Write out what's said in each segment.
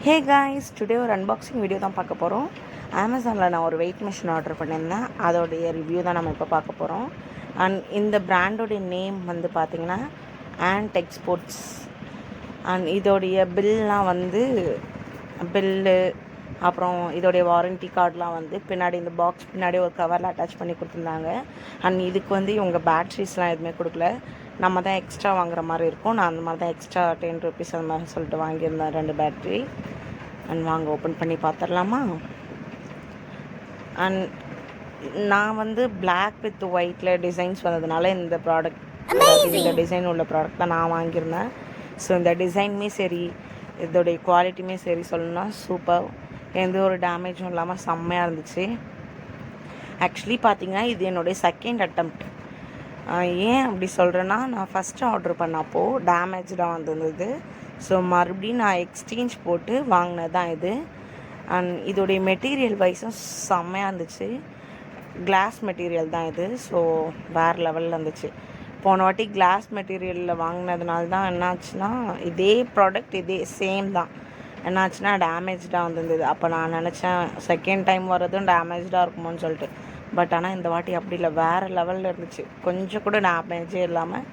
Hey guys, today ஒரு unboxing video தான் பார்க்க போகிறோம். அமேசானில் நான் ஒரு வெயிட் மிஷின் ஆர்டர் பண்ணியிருந்தேன். அதோடைய ரிவ்யூ தான் நம்ம இப்போ பார்க்க போகிறோம். அண்ட் இந்த பிராண்டோடைய நேம் வந்து பார்த்திங்கன்னா ஆண்ட் எக்ஸ்போர்ட்ஸ். அண்ட் இதோடைய பில்லாம் வந்து பில்லு, அப்புறம் இதோடைய வாரண்ட்டி கார்டெலாம் வந்து பின்னாடி இந்த பாக்ஸ் பின்னாடி ஒரு கவரில் அட்டாச் பண்ணி கொடுத்துருந்தாங்க. அண்ட் இதுக்கு வந்து இவங்க பேட்ரிஸ்லாம் எதுவுமே கொடுக்கல, நம்ம தான் எக்ஸ்ட்ரா வாங்குற மாதிரி இருக்கும். நான் அந்த மாதிரி தான் எக்ஸ்ட்ரா 10 rupees அந்த மாதிரி சொல்லிட்டு வாங்கியிருந்தேன் 2 பேட்ரி. அண்ட் வாங்க ஓப்பன் பண்ணி பார்த்துடலாமா. அண்ட் நான் வந்து பிளாக் வித் ஒயிட்டில் டிசைன்ஸ் வந்ததுனால இந்த ப்ராடக்ட், இந்த டிசைன் உள்ள ப்ராடக்ட் தான் நான் வாங்கியிருந்தேன். ஸோ இந்த டிசைனுமே சரி, இதோடைய குவாலிட்டியுமே சரி சொல்லணும்னா சூப்பர். எந்த ஒரு டேமேஜும் இல்லாமல் செம்மையாக இருந்துச்சு. ஆக்சுவலி பார்த்திங்கன்னா இது என்னுடைய செகண்ட் அட்டம்ப்ட். ஏன் அப்படி சொல்கிறேன்னா, நான் ஃபஸ்ட்டு ஆர்டர் பண்ணப்போ டேமேஜாக வந்திருந்தது. ஸோ மறுபடியும் நான் எக்ஸ்சேஞ்ச் போட்டு வாங்கினது தான் இது. அண்ட் இதோடைய மெட்டீரியல் வைஸும் செம்மையாக இருந்துச்சு. கிளாஸ் மெட்டீரியல் தான் இது. ஸோ வேறு லெவலில் இருந்துச்சு. போன வாட்டி கிளாஸ் மெட்டீரியலில் வாங்கினதுனால தான் என்னாச்சுன்னா, இதே ப்ராடக்ட் இதே சேம் தான், என்னாச்சுன்னா டேமேஜாக வந்திருந்தது. அப்போ நான் நினச்சேன் செகண்ட் டைம் வர்றதும் டேமேஜாக இருக்குமோன்னு சொல்லிட்டு. பட் ஆனால் இந்த வாட்டி அப்படி இல்லை, வேறு லெவலில் இருந்துச்சு. கொஞ்சம் கூட டேமேஜே இல்லாமல்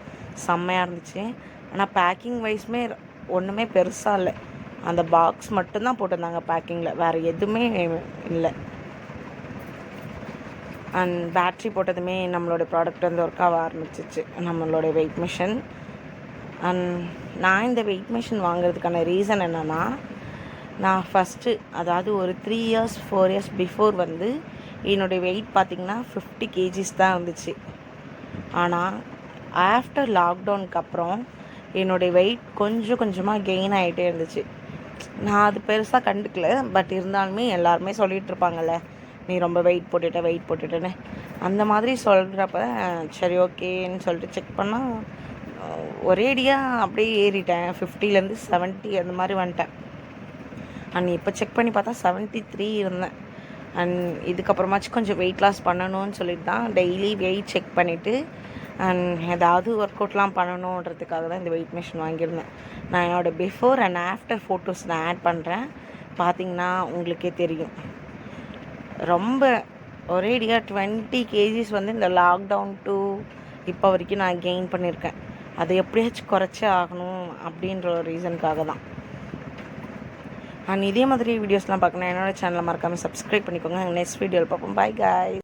செம்மையாக இருந்துச்சு. ஆனால் பேக்கிங் வைஸுமே ஒன்றுமே பெருசாக இல்லை. அந்த பாக்ஸ் மட்டும்தான் போட்டிருந்தாங்க பேக்கிங்கில், வேறு எதுவுமே இல்லை. அண்ட் பேட்ரி போட்டதுமே நம்மளோட ப்ராடக்ட் வந்து ஒர்க் ஆக ஆரம்பிச்சிச்சு, நம்மளோட வெயிட் மிஷின். அண்ட் நான் இந்த வெயிட் மிஷின் வாங்குறதுக்கான ரீசன் என்னென்னா, நான் ஃபஸ்ட்டு அதாவது ஒரு 3 years 4 years பிஃபோர் வந்து என்னுடைய வெயிட் பார்த்திங்கன்னா 50 kgs தான் இருந்துச்சு. ஆனால் ஆஃப்டர் லாக்டவுனுக்கு அப்புறம் என்னுடைய வெயிட் கொஞ்சம் கொஞ்சமாக கெயின் ஆகிட்டே இருந்துச்சு. நான் அது பெருசாக கண்டுக்கல. பட் இருந்தாலுமே எல்லாருமே சொல்லிகிட்டு இருப்பாங்கள்ல, நீ ரொம்ப வெயிட் போட்டுட்டேன்னு. அந்த மாதிரி சொல்கிறப்ப சரி ஓகேன்னு சொல்லிட்டு செக் பண்ணால் ஒரேடியாக அப்படியே ஏறிட்டேன். 50லேருந்து 70 அந்த மாதிரி வந்துட்டேன். அண்ட் இப்போ செக் பண்ணி பார்த்தா 73 இருந்தேன். அண்ட் இதுக்கப்புறமாச்சும் கொஞ்சம் வெயிட் லாஸ் பண்ணணும்னு சொல்லிட்டு தான் டெய்லி வெயிட் செக் பண்ணிவிட்டு அண்ட் ஏதாவது ஒர்க் அவுட்லாம் பண்ணணுன்றதுக்காக தான் இந்த வெயிட் மிஷின் வாங்கியிருந்தேன். நான் என்னோடய பிஃபோர் அண்ட் ஆஃப்டர் ஃபோட்டோஸ் நான் ஆட் பண்ணுறேன், பார்த்திங்கன்னா உங்களுக்கே தெரியும். ரொம்ப ஒரேடியாக 20 kgs வந்து இந்த லாக்டவுன் டு இப்போ வரைக்கும் நான் கெயின் பண்ணியிருக்கேன். அதை எப்படியாச்சும் குறைச்சே ஆகணும் அப்படின்ற ஒரு ரீசனுக்காக தான். அண்ட் இதே மாதிரி வீடியோஸ்லாம் பார்க்கணும் என்னோடய சேனலை மறக்காமல் சப்ஸ்கிரைப் பண்ணிக்கோங்க. நெக்ஸ்ட் வீடியோவில் பார்ப்போம். Bye guys.